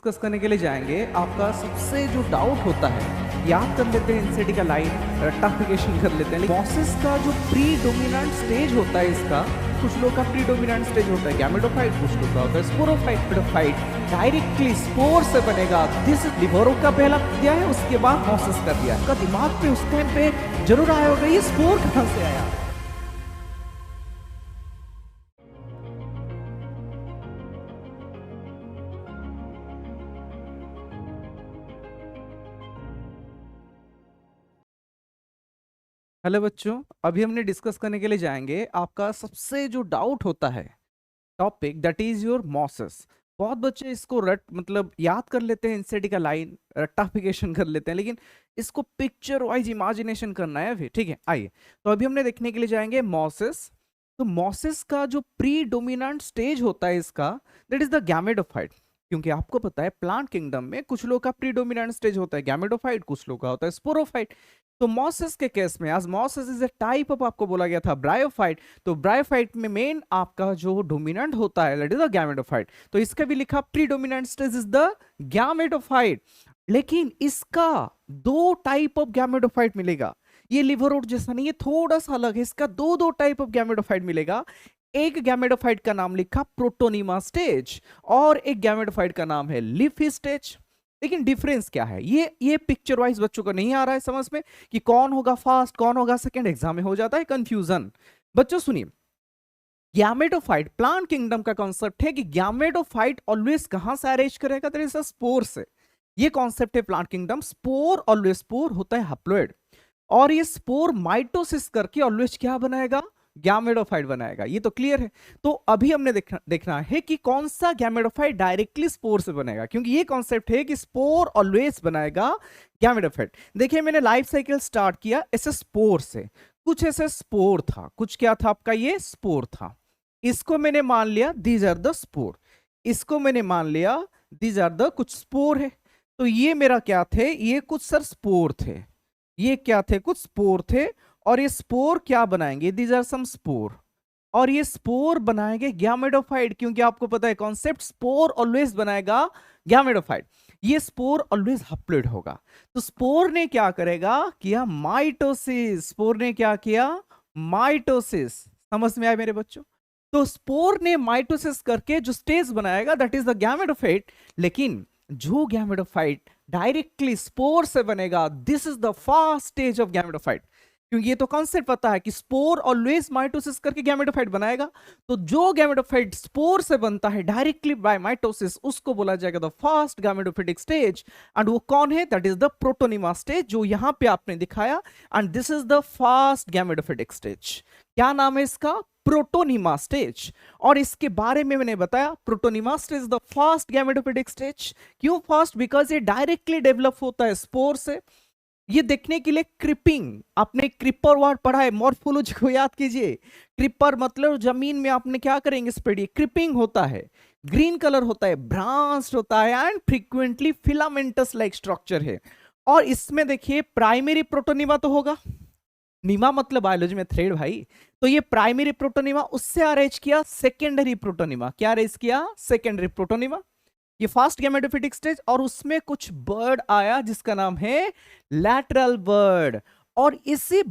Discuss करने के लिए जाएंगे। आपका सबसे जो डाउट होता है, याद कर लेते हैं एनसीईआरटी का लाइन, रट्टाफिकेशन कर लेते हैं। मॉसिस का जो प्री डोमिनेंट स्टेज होता है इसका, कुछ लोग का प्री डोमिनेंट स्टेज होता है गैमेटोफाइट, कुछ लोग का होता है स्पोरोफाइट। डायरेक्टली स्पोर से बनेगा। दिस लिवरो का पहला दिया है, उसके बाद मॉसिस का दिया है। का दिमाग पे उस टाइम पे जरूर आया होगा ये स्पोर कहां से आया। हेलो बच्चों, अभी हमने डिस्कस करने के लिए जाएंगे आपका सबसे जो डाउट होता है topic, that is your mosses. बहुत बच्चे इसको मतलब याद कर लेते हैं एनसीईआरटी का लाइन, रट्टाफिकेशन कर लेते हैं, लेकिन इसको पिक्चर वाइज इमेजिनेशन करना है। फिर ठीक है, आइए तो अभी हमने देखने के लिए जाएंगे मॉसिस। तो मॉसिस का जो प्री डोमिनेंट स्टेज होता है इसका, दैट इज द गैमेटोफाइट। क्योंकि आपको पता है प्लांट किंगडम में कुछ लोग का प्री डोमिनेंट स्टेज होता है गैमेटोफाइट, कुछ लोग का होता है स्पोरोफाइट। तो मॉसिस के केस में, आज mosses is a type of, आपको बोला गया था ब्रायोफाइट, तो ब्रायोफाइट में मेन आपका जो डोमिनेंट होता है दैट इज द गैमेटोफाइट। तो इसका भी लिखा pre dominant stage is the gametophyte. लेकिन इसका दो टाइप ऑफ गैमेटोफाइट मिलेगा। ये लिवरोड जैसा नहीं है, थोड़ा सा अलग है। इसका दो दो टाइप ऑफ गैमेटोफाइट मिलेगा। एक गैमेटोफाइट का नाम लिखा प्रोटोनिमा स्टेज और एक गैमेटोफाइट का नाम है लीफी स्टेज। लेकिन डिफरेंस क्या है, ये पिक्चर वाइज बच्चों को नहीं आ रहा है समझ में कि कौन होगा फर्स्ट कौन होगा सेकंड। एग्जाम में हो जाता है कंफ्यूजन। बच्चों सुनिए, गैमेटोफाइट प्लांट किंगडम का कॉन्सेप्ट है कि गैमेटोफाइट ऑलवेज कहां से अरेंज करेगा, तो इस स्पोर से। ये कॉन्सेप्ट है plant kingdom. Spore always, spore होता है हैप्लोइड, और ये स्पोर माइटोसिस करके ऑलवेज क्या बनाएगा, गैमेटोफाइट बनाएगा। ये तो क्लियर है। तो अभी हमने देखना है कि कौन सा गैमेटोफाइट डायरेक्टली स्पोर से बनेगा, क्योंकि ये कॉन्सेप्ट है कि स्पोर ऑलवेज बनाएगा गैमेटोफाइट। देखिए मैंने लाइफ साइकिल स्टार्ट किया ऐसे स्पोर से, कुछ ऐसे स्पोर था, कुछ क्या था आपका, ये स्पोर था। इसको मैंने मान लिया दीज आर द स्पोर, इसको मैंने मान लिया दीज आर द कुछ स्पोर है। तो ये मेरा क्या थे, ये कुछ सर स्पोर थे, ये क्या थे, कुछ स्पोर थे। और ये स्पोर क्या बनाएंगे, दीज आर सम स्पोर, और ये स्पोर बनाएंगे गैमेटोफाइट। क्योंकि आपको पता है कॉन्सेप्ट, स्पोर ऑलवेज बनाएगा गैमेटोफाइट। ये स्पोर ऑलवेज हैप्लोइड होगा। तो स्पोर ने क्या करेगा, किया माइटोसिस। स्पोर ने क्या किया, माइटोसिस। समझ में आया मेरे बच्चों। तो स्पोर ने माइटोसिस करके जो स्टेज बनाएगा दैट इज द गैमेटोफाइट। लेकिन जो गैमेटोफाइट डायरेक्टली स्पोर से बनेगा, this is the first stage of gametophyte. क्योंकि ये तो कॉन्सेप्ट पता है कि स्पोर ऑलवेज माइटोसिस करके गैमेटोफाइट बनाएगा। तो जो गैमेटोफाइट स्पोर से बनता है डायरेक्टली बाय माइटोसिस, उसको बोला जाएगा the first gametophytic stage. And वो कौन है, that is the protonema stage, जो यहां पे आपने दिखाया। And this is the first gametophytic stage. क्या नाम है इसका, प्रोटोनिमा स्टेज। और इसके बारे में मैंने बताया protonema stage the first gametophytic stage. क्यों फर्स्ट, बिकॉज ये डायरेक्टली डेवलप होता है स्पोर से। ये देखने के लिए क्रिपिंग, आपने क्रिपर वर्ड पढ़ा है, मॉर्फोलॉजी को याद कीजिए। क्रिपर मतलब जमीन में आपने क्या करेंगे, स्प्रेड, क्रिपिंग होता है, ग्रीन कलर होता है, ब्रांच होता है, and frequently filamentous like structure है। और इसमें देखिए प्राइमरी प्रोटोनिमा तो होगा, नीमा मतलब बायोलॉजी में थ्रेड भाई। तो ये प्राइमरी प्रोटोनिमा, उससे अरेंज किया सेकेंडरी प्रोटोनिमा। क्या अरेंज किया, सेकेंडरी प्रोटोनिमा। ये फर्स्ट गैमेटोफाइटिक स्टेज, और उसमें कुछ बर्ड आया जिसका नाम है लैटरल बर्ड। और इसी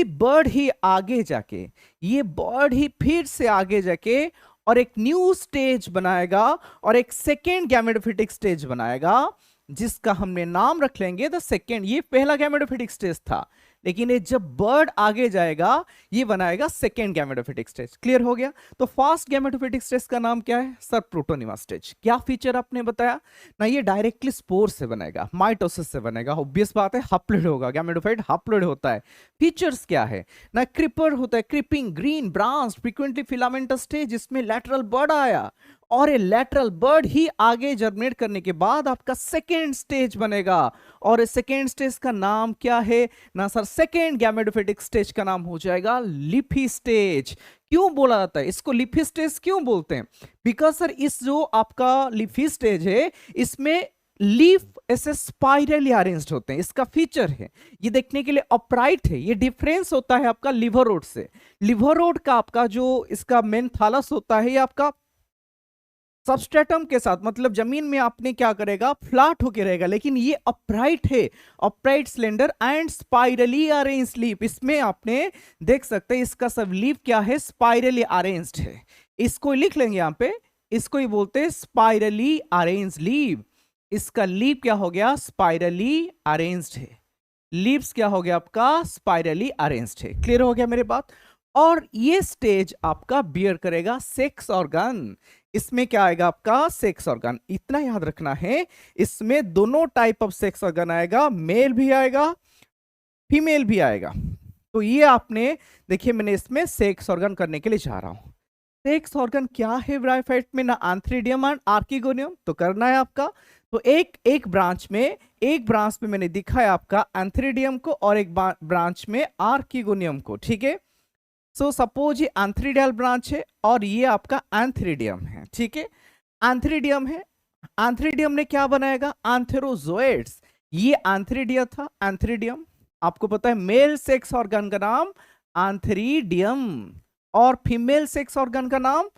बर्ड ही आगे जाके, ये बर्ड ही फिर से आगे जाके और एक न्यू स्टेज बनाएगा, और एक सेकेंड गैमेटोफाइटिक स्टेज बनाएगा, जिसका हमने नाम रख लेंगे द सेकेंड। ये पहला गैमेटोफाइटिक स्टेज था, लेकिन ये जब बर्ड आगे जाएगा ये बनाएगा सेकेंड गैमेटोफाइटिक स्टेज। क्लियर हो गया। तो फर्स्ट गैमेटोफाइटिक स्टेज का नाम क्या है सर, प्रोटोनिमा स्टेज। क्या फीचर आपने बताया ना, ये डायरेक्टली स्पोर से बनेगा, माइटोसिस से बनेगा, ऑब्वियस बात है, हैप्लोइड होगा, गैमेटोफाइट हैप्लोइड होता है। फीचर्स क्या है ना, क्रिपर होता है, creeping, green, branch, frequently filamentous stage, जिसमें लैटरल बर्ड आया, और ये लैटरल बर्ड ही आगे जर्मिनेट करने के बाद आपका सेकेंड स्टेज बनेगा। और सेकेंड स्टेज का नाम क्या है ना सर, सेकेंड गैमेटोफाइटिक स्टेज का नाम हो जाएगा लीफी स्टेज। क्यों बोला जाता है इसको लीफी स्टेज, क्यों बोलते हैं, बिकॉज सर इस जो आपका लीफी स्टेज है इसमें लीफ ऐसे स्पाइरली अरेंज्ड होते हैं। इसका फीचर है, ये देखने के लिए अपराइट है। ये डिफरेंस होता है आपका लिवरोड से। लिवरोड का आपका जो इसका मेन थालस होता है ये आपका सबस्ट्रेटम के साथ मतलब जमीन में आपने क्या करेगा, फ्लैट होके रहेगा, लेकिन ये अपराइट है, upright cylinder and spirally arrange leaf. इसमें आपने देख सकते हैं इसका सब लीफ क्या है, स्पाइरली अरेंज्ड है। इसको लिख लेंगे यहां पे, इसको ही बोलते हैं स्पाइरली अरेंज लीफ। इसका लीफ क्या हो गया, स्पाइरली अरेंज्ड है। लीव्स क्या हो गया आपका, स्पाइरली अरेंज्ड है। क्लियर हो गया मेरे बात। और ये स्टेज आपका बियर करेगा सेक्स ऑर्गन। इसमें क्या आएगा आपका, सेक्स ऑर्गन। इतना याद रखना है, इसमें दोनों टाइप ऑफ सेक्स ऑर्गन आएगा, मेल भी आएगा फीमेल भी आएगा। तो ये आपने देखिए, मैंने इसमें सेक्स ऑर्गन करने के लिए जा रहा हूं। सेक्स ऑर्गन क्या है ब्रायोफाइट में, ना एंथ्रीडियम एंड आर्किगोनियम, तो करना है आपका। तो एक ब्रांच में मैंने दिखाया आपका एंथ्रीडियम को और एक ब्रांच में आर्किगोनियम को, ठीक है। सो सपोज ये एंथ्रीडियल ब्रांच है और ये आपका एंथ्रीडियम है, ठीक है। एंथ्रीडियम है, एंथ्रीडियम ने क्या बनाएगा, एंथेरोजोइड्स। ये एंथ्रीडिया था, एंथ्रीडियम आपको पता है मेल सेक्स ऑर्गन का नाम एंथ्रीडियम और फीमेल सेक्स ऑर्गन का नाम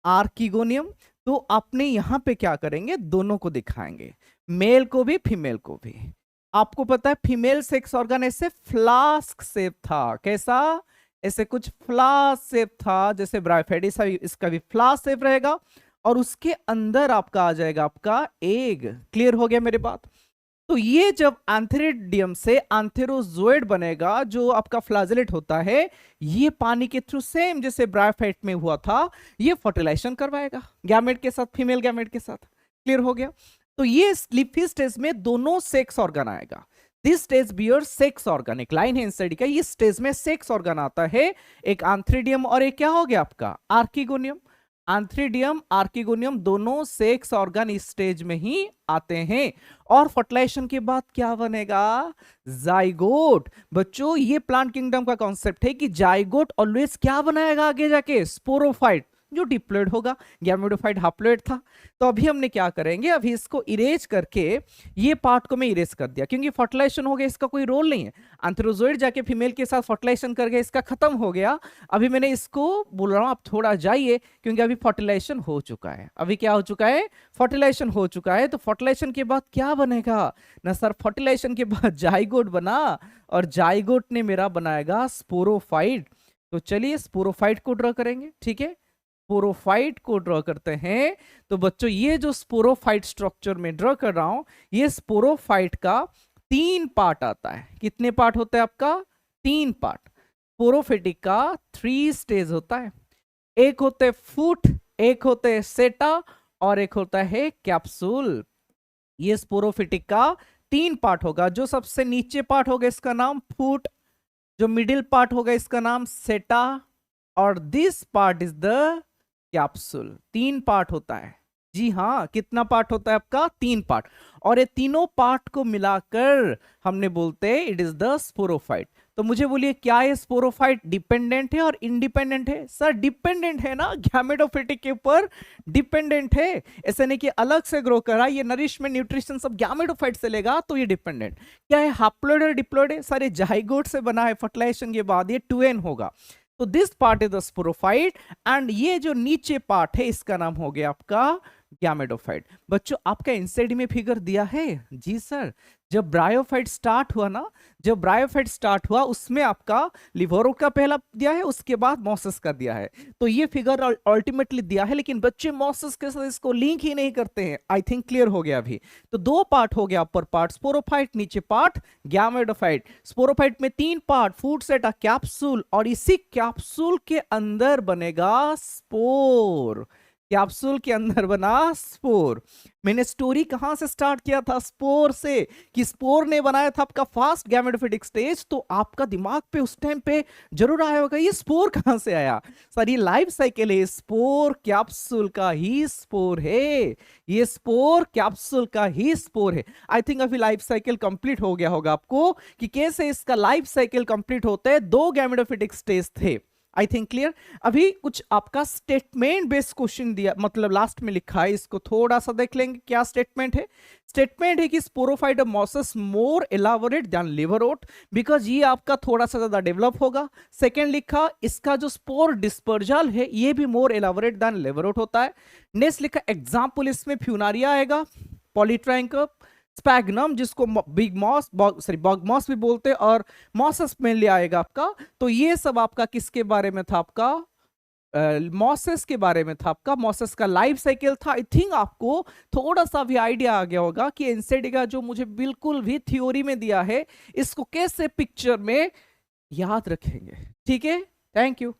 आर्किगोनियम। तो आपने यहां पे क्या करेंगे, दोनों को दिखाएंगे, मेल को भी फीमेल को भी। आपको पता है फीमेल सेक्स ऑर्गन ऐसे फ्लास्क शेप था, कैसा, ऐसे कुछ फ्लास्क शेप था, जैसे ब्रायोफाइट इसका भी फ्लास्क शेप रहेगा और उसके अंदर आपका आ जाएगा आपका एग। क्लियर हो गया मेरी बात। तो ये जब एंथेरिडियम से एंथेरोजोइड बनेगा, जो आपका फ्लैजेलेट होता है, ये पानी के थ्रू सेम जैसे ब्रायोफाइट में हुआ था, ये फर्टिलाइजेशन करवाएगा गैमेट के साथ, फीमेल गैमेट के साथ। क्लियर हो गया। तो ये लीफी स्टेज में दोनों सेक्स ऑर्गन आएगा। This stage bear sex organ, एक लाइन है इंस्टडी का, इस स्टेज में सेक्स ऑर्गन आता है, एक एंथ्रीडियम और एक क्या हो गया आपका आर्किगोनियम। एंथ्रीडियम आर्किगोनियम दोनों सेक्स ऑर्गन इस स्टेज में ही आते हैं। और फर्टिलाइजेशन के बाद क्या बनेगा, जाइगोट। बच्चों ये प्लांट किंगडम का कॉन्सेप्ट है कि जाइगोट ऑलवेज क्या बनाएगा आगे जाके, स्पोरोफाइट, जो डिप्लॉयड होगा। गैमेटोफाइट हाप्लॉयड था। तो अभी हमने क्या करेंगे, अभी इसको इरेज करके, ये पार्ट को मैं इरेज कर दिया क्योंकि फर्टिलाइजेशन हो गया, इसका कोई रोल नहीं है। एंथेरोजोइड जाके फीमेल के साथ फर्टिलाइजेशन कर गया, इसका खत्म हो गया। अभी मैंने इसको बोल रहा हूं आप थोड़ा जाइए, क्योंकि अभी फर्टिलाइजेशन हो चुका है। अभी क्या हो चुका है, फर्टिलाइजेशन हो चुका है। तो फर्टिलाइजेशन के बाद क्या बनेगा ना सर, फर्टिलाइजेशन के बाद जाइगोट बना और जाइगोट ने मेरा बनाएगा स्पोरोफाइट। तो चलिए स्पोरोफाइट को ड्रॉ करेंगे, ठीक है। स्पोरोफाइट को ड्रॉ करते हैं। तो बच्चों ये जो स्पोरोफाइट स्ट्रक्चर में ड्रॉ कर रहा हूं, ये स्पोरोफाइट का 3 पार्ट आता है। कितने पार्ट होते हैं आपका, 3 पार्ट। स्पोरोफिटिक का 3 स्टेज होता है। एक होते फूट, एक होते है सेटा और एक होता है कैप्सूल। ये स्पोरोफिटिक का 3 पार्ट होगा। जो सबसे नीचे पार्ट होगा इसका नाम फूट, जो मिडिल पार्ट होगा इसका नाम सेटा और this part is the capsule. 3 part होता है। जी हाँ, कितना पार्ट होता है आपका, 3 पार्ट। और ये तीनों पार्ट को मिलाकर हमने बोलते हैं इट इज द स्पोरोफाइट। तो मुझे बोलिए क्या ये स्पोरोफाइट डिपेंडेंट है और इंडिपेंडेंट है? सर डिपेंडेंट है ना, गैमेटोफिटिक के ऊपर डिपेंडेंट है। ऐसे नहीं कि अलग से ग्रो करा, ये नरिशमेंट न्यूट्रिशन सब गैमेटोफाइट से लेगा, तो ये डिपेंडेंट क्या है, हैप्लॉइड और डिप्लॉइड है? सर ये जाइगोट से बना है, फर्टिलाइजेशन के बाद ये 2n होगा। तो this part is the sporophyte and ये जो नीचे पार्ट है इसका नाम हो गया आपका गैमेटोफाइट। बच्चों आपका एनसीईआरटी में फिगर दिया है? जी सर। जब ब्रायोफाइट स्टार्ट हुआ ना, जब ब्रायोफाइट स्टार्ट हुआ उसमें आपका लिवोरो का पहला दिया है, उसके बाद मॉसेस का दिया है। तो ये फिगर अल्टीमेटली दिया है, लेकिन बच्चे मॉसेस के साथ इसको लिंक ही नहीं करते हैं। आई थिंक क्लियर हो गया अभी। तो 2 पार्ट हो गया, ऊपर पार्ट स्पोरोफाइट, नीचे पार्ट गैमेटोफाइट। स्पोरोफाइट में 3 पार्ट, फूड सेट, कैप्सूल, और इसी कैप्सूल के अंदर बनेगा स्पोर। कैप्सूल के अंदर बना स्पोर। मैंने स्टोरी कहां से स्टार्ट किया था, स्पोर से, कि स्पोर ने बनाया था आपका फास्ट गैमेटोफिटिक स्टेज। तो आपका दिमाग पे उस टाइम पे जरूर आया होगा ये स्पोर कहां से आया। सर ये लाइफ साइकिल है, स्पोर कैप्सूल का ही स्पोर है, ये स्पोर कैप्सूल का ही स्पोर है। आई थिंक अभी लाइफ साइकिल कंप्लीट हो गया होगा आपको कि कैसे इसका लाइफ साइकिल कंप्लीट होता है। 2 गैमेटोफिटिक स्टेज थे, आई थिंक क्लियर। अभी कुछ आपका स्टेटमेंट बेस्ड क्वेश्चन दिया, मतलब लास्ट में लिखा है, इसको थोड़ा सा देख लेंगे। क्या स्टेटमेंट है? स्टेटमेंट है कि sporophyte mosses more elaborate than liverwort, because ये आपका थोड़ा सा ज्यादा डेवलप होगा। सेकेंड लिखा इसका जो स्पोर डिस्पर्जल है ये भी मोर एलाबोरेट देन लिवरओट होता है। नेक्स्ट लिखा एग्जाम्पल, इसमें फ्यूनारिया आएगा, पॉलीट्राइंकम, स्पैग्नम जिसको big moss sorry bog moss भी बोलते हैं, और मॉसस मेनली आएगा आपका। तो ये सब आपका किसके बारे में था? आपका मॉसेस के बारे में था, आपका मॉसेस का लाइफ साइकिल था। आई थिंक आपको थोड़ा सा भी आइडिया आ गया होगा कि एनसीईआरटी जो मुझे बिल्कुल भी थ्योरी में दिया है इसको कैसे पिक्चर में याद रखेंगे। ठीक है, थैंक यू।